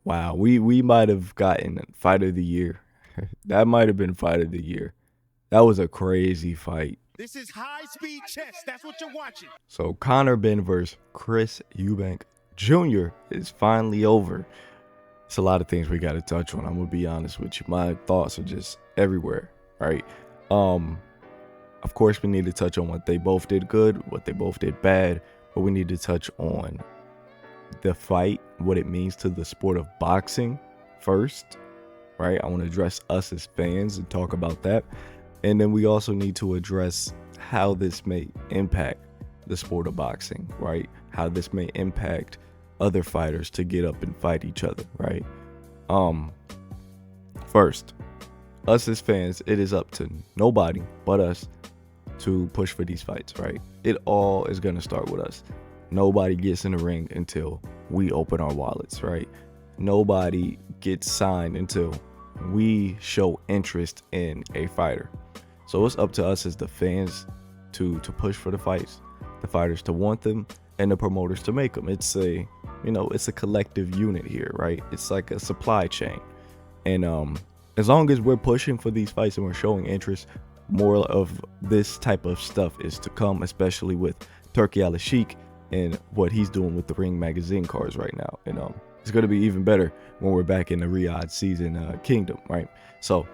Wow, we might have gotten fight of the year. That might have been fight of the year. That was a crazy fight. This is high speed chess. That's what you're watching. So Conor Benn versus Chris Eubank Jr. is finally over. It's a lot of things we got to touch on. I'm gonna be honest with you. My thoughts are just everywhere, right? Of course, we need to touch on what they both did good, what they both did bad, but we need to touch on the fight, what it means to the sport of boxing first, right? I want to address us as fans and talk about that. And then we also need to address how this may impact the sport of boxing, right? How this may impact other fighters to get up and fight each other, right? First, us as fans, it is up to nobody but us to push for these fights, right? It all is going to start with us. Nobody gets in the ring until we open our wallets, right? Nobody gets signed until we show interest in a fighter. So it's up to us as the fans to push for the fights, the fighters to want them, and the promoters to make them. It's a collective unit here, right? It's like a supply chain. And as long as we're pushing for these fights and we're showing interest, more of this type of stuff is to come, especially with Turki Al-Sheikh and what he's doing with the Ring magazine cards right now. And it's going to be even better when we're back in the Riyadh season kingdom, right? So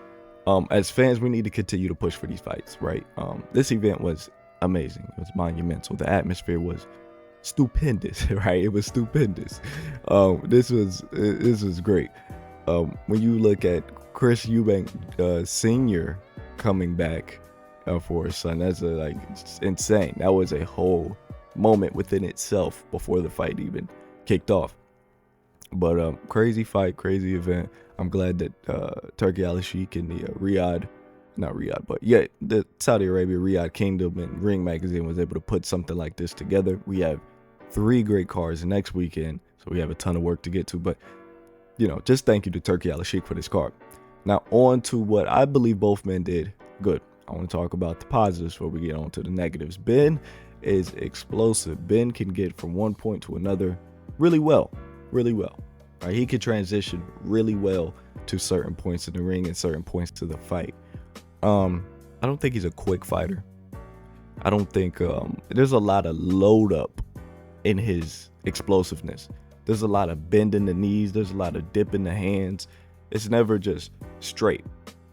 as fans, we need to continue to push for these fights, right? This event was amazing. It was monumental. The atmosphere was stupendous, right? It was stupendous. This was great. When you look at Chris Eubank Sr. coming back for his son, that's insane. That was a whole moment within itself before the fight even kicked off. But crazy fight, crazy event. I'm glad that Turki Al-Sheikh and the the Saudi Arabia Riyadh Kingdom and Ring Magazine was able to put something like this together. We have 3 great cards next weekend, so we have a ton of work to get to. But just thank you to Turki Al-Sheikh for this card. Now on to what I believe both men did good. I want to talk about the positives before we get on to the negatives. Benn is explosive. Benn can get from one point to another really well. Right? He can transition really well to certain points in the ring and certain points to the fight. I don't think he's a quick fighter. I don't think there's a lot of load up in his explosiveness. There's a lot of bending the knees. There's a lot of dipping the hands. It's never just straight,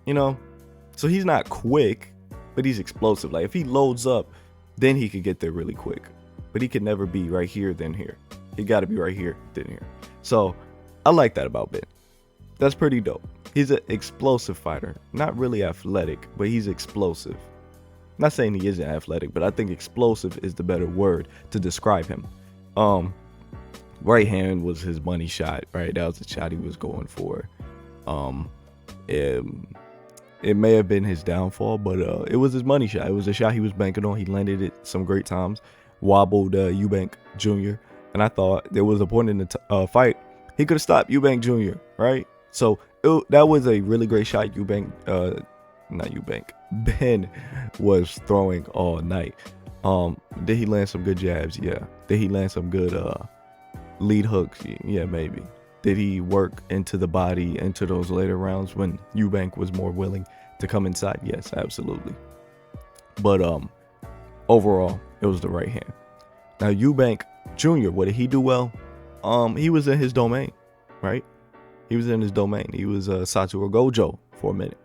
So he's not quick, but he's explosive. Like if he loads up, then he could get there really quick. But he could never be right here, then here. He got to be right here, then here. So I like that about Benn. That's pretty dope. He's an explosive fighter. Not really athletic, but he's explosive. I'm not saying he isn't athletic, but I think explosive is the better word to describe him. Right hand was his money shot, right? That was the shot he was going for. It may have been his downfall, but it was his money shot. It was a shot he was banking on. He landed it some great times. Wobbled Eubank Jr. And I thought there was a point in the fight he could have stopped Eubank Jr., right? So that was a really great shot. Benn was throwing all night. Did he land some good jabs? Yeah. Did he land some good lead hooks? Yeah, maybe. Did he work into the body into those later rounds when Eubank was more willing to come inside? Yes, absolutely. But overall, it was the right hand. Now Eubank Jr., what did he do well? He was in his domain, right? He was in his domain. He was Satoru Gojo for a minute.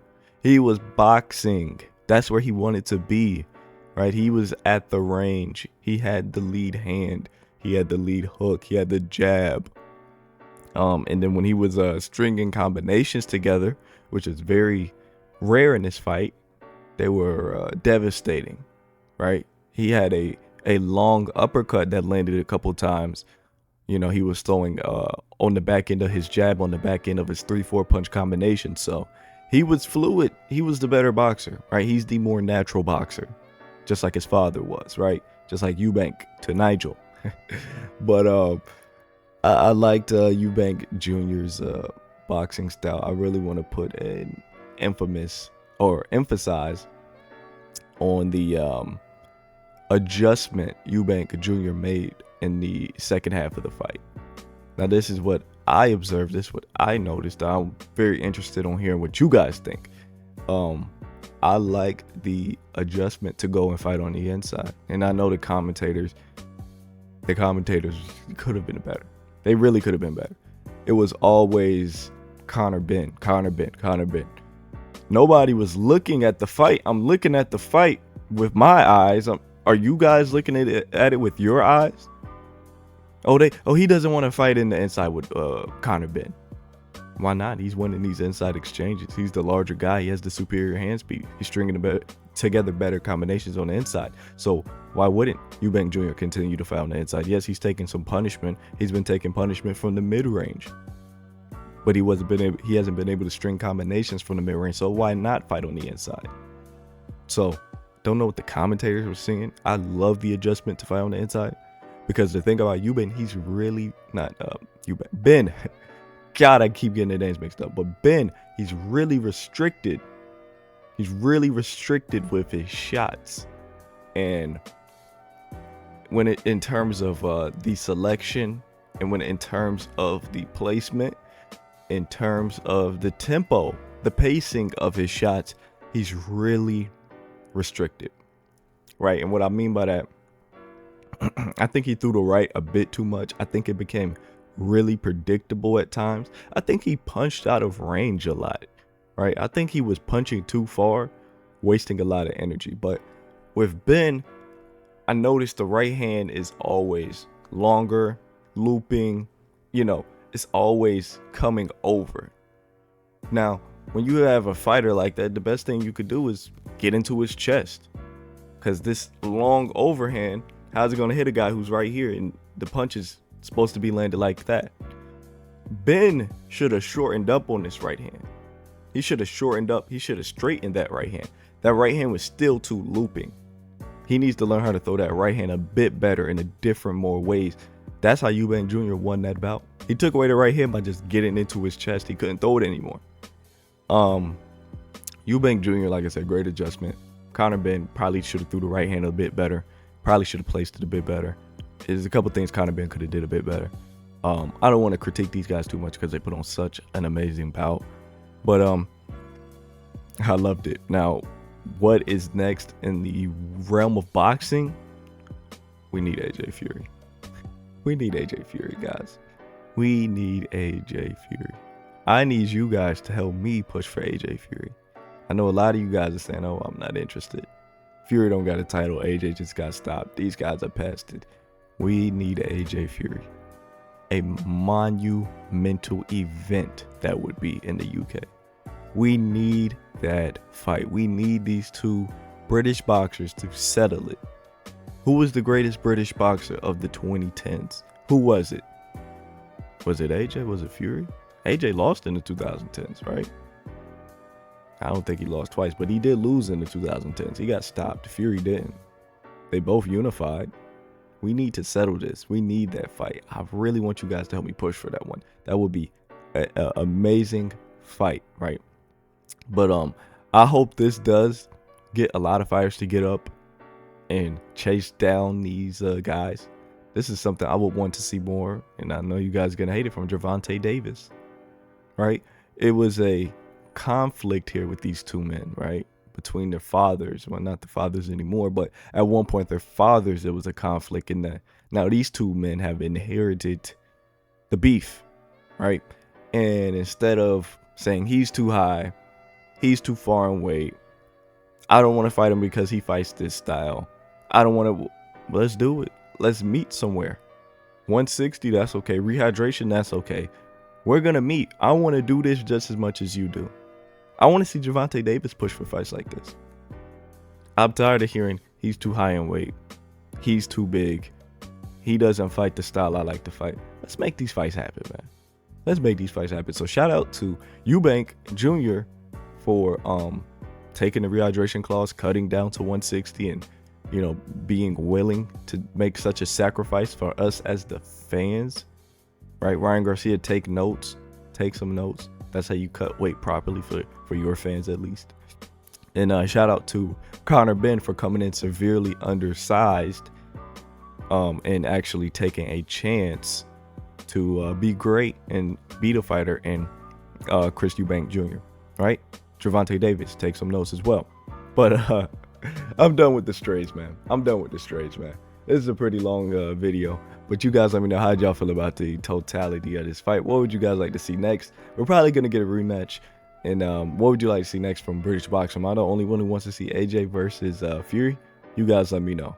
He was boxing. That's where he wanted to be, right? He was at the range. He had the lead hand. He had the lead hook. He had the jab. And then when he was stringing combinations together, which is very rare in this fight, they were devastating, right? He had a long uppercut that landed a couple times. He was throwing on the back end of his jab, on the back end of his 3-4 punch combination. So he was fluid. He was the better boxer, right? He's the more natural boxer, just like his father was, right? Just like Eubank to Nigel. But I liked Eubank Jr.'s boxing style. I really want to put an emphasize on the adjustment Eubank Jr. made in the second half of the fight. Now, this is what I observed, this what I noticed. I'm very interested on hearing what you guys think. I like the adjustment to go and fight on the inside. And I know the commentators could have been better. They really could have been better. It was always Benn. Nobody was looking at the fight. I'm looking at the fight with my eyes. Are you guys looking at it with your eyes? He doesn't want to fight in the inside with Benn. Why not? He's winning these inside exchanges. He's the larger guy. He has the superior hand speed. He's stringing together better combinations on the inside. So why wouldn't Eubank Jr. continue to fight on the inside? Yes, he's taking some punishment. He's been taking punishment from the mid-range, but he hasn't been able to string combinations from the mid-range. So why not fight on the inside? So don't know what the commentators were saying. I love the adjustment to fight on the inside, because the thing about Eubank, he's really not Benn. God, I keep getting the names mixed up. But Benn, he's really restricted. He's really restricted with his shots. And in terms of the selection, and in terms of the placement, in terms of the tempo, the pacing of his shots, he's really restricted. Right? And what I mean by that, I think he threw the right a bit too much. I think it became really predictable at times. I think he punched out of range a lot, right? I think he was punching too far, wasting a lot of energy. But with Benn, I noticed the right hand is always longer, looping, it's always coming over. Now, when you have a fighter like that, the best thing you could do is get into his chest, because this long overhand, how's it going to hit a guy who's right here, and the punch is supposed to be landed like that? Benn should have shortened up on this right hand. He should have shortened up. He should have straightened that right hand. That right hand was still too looping. He needs to learn how to throw that right hand a bit better in a different more ways. That's how Eubank Jr. won that bout. He took away the right hand by just getting into his chest. He couldn't throw it anymore. Eubank Jr., like I said, great adjustment. Benn probably should have threw the right hand a bit better. Probably should have placed it a bit better. There's a couple things Benn could have did a bit better. I don't want to critique these guys too much because they put on such an amazing bout. But I loved it. Now, what is next in the realm of boxing? We need AJ Fury. We need AJ Fury, guys. We need AJ Fury. I need you guys to help me push for AJ Fury. I know a lot of you guys are saying, oh, I'm not interested. Fury don't got a title. AJ just got stopped. These guys are past it. We need AJ Fury. A monumental event that would be in the UK. We need that fight. We need these two British boxers to settle it. Who was the greatest British boxer of the 2010s? Who was it? Was it AJ? Was it Fury? AJ lost in the 2010s, right? I don't think he lost twice, but he did lose in the 2010s. He got stopped. Fury didn't. They both unified. We need to settle this. We need that fight. I really want you guys to help me push for that one. That would be an amazing fight, right? But I hope this does get a lot of fighters to get up and chase down these guys. This is something I would want to see more, and I know you guys are gonna hate it, from Gervonta Davis, right? It was a conflict here with these two men, right? Between their fathers. Well, not the fathers anymore, but at one point their fathers, there was a conflict in that. Now these two men have inherited the beef, right? And instead of saying he's too high, he's too far in weight, I don't want to fight him because he fights this style, I don't want to, let's do it. Let's meet somewhere. 160, that's okay. Rehydration, that's okay. We're gonna meet. I want to do this just as much as you do. I want to see Gervonta Davis push for fights like this. I'm tired of hearing he's too high in weight, he's too big, he doesn't fight the style I like to fight. Let's make these fights happen, man. Let's make these fights happen. So shout out to Eubank Jr. for taking the rehydration clause, cutting down to 160, and being willing to make such a sacrifice for us as the fans, right? Ryan Garcia, take notes, take some notes. That's how you cut weight properly for your fans, at least. And shout out to Benn for coming in severely undersized and actually taking a chance to be great and beat a fighter in Chris Eubank Jr., right? Gervonta Davis, take some notes as well. But I'm done with the strays, man. This is a pretty long video, but you guys let me know how y'all feel about the totality of this fight. What would you guys like to see next? We're probably going to get a rematch. And what would you like to see next from British Boxing? Am I the only one who wants to see AJ versus Fury? You guys let me know.